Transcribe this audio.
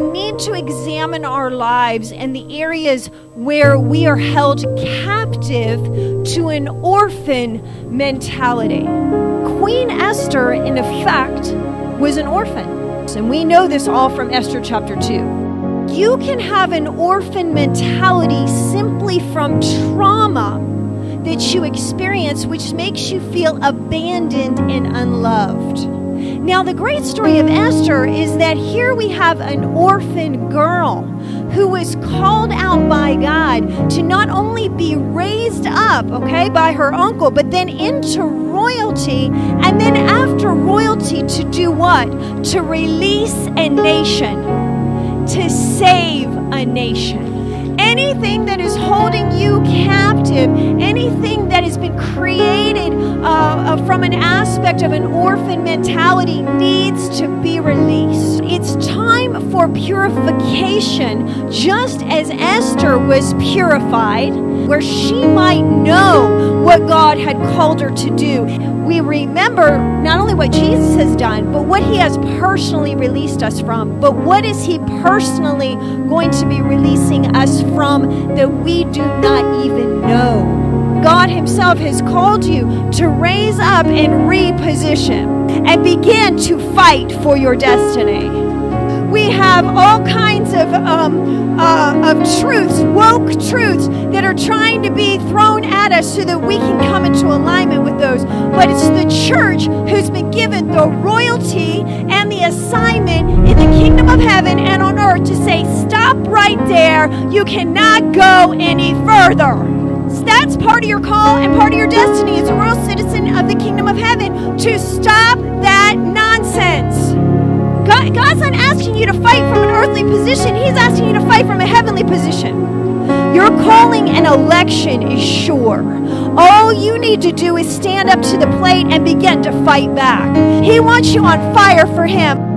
need to examine our lives and the areas where we are held captive to an orphan mentality. Queen Esther, in effect, was an orphan. And we know this all from Esther chapter 2. You can have an orphan mentality simply from trauma that you experience, which makes you feel abandoned and unloved. Now, the great story of Esther is that here we have an orphan girl who was called out by God to not only be raised up, by her uncle, but then into royalty, and then after royalty to do what? To release a nation, to save a nation. Anything that is holding you captive, anything that has been created from an aspect of an orphan mentality needs to be released. It's time for purification, just as Esther was purified, where she might know what God had called her to do. We remember not only what Jesus has done, but what he has personally released us from. But what is he personally going to be releasing us from that we do not even know? God himself has called you to raise up and reposition and begin to fight for your destiny. We have all kinds of truths, woke truths that are trying to be thrown at us so that we can come into alignment with those. But it's the church who's been given the royalty and the assignment in the kingdom of heaven and on earth to say, stop right there. You cannot go any further. So that's part of your call and part of your destiny as a royal citizen of the kingdom of heaven, to stop that nonsense. God's not asking you to fight from an earthly position. He's asking you to fight from a heavenly position. Your calling and election is sure. All you need to do is stand up to the plate and begin to fight back. He wants you on fire for him.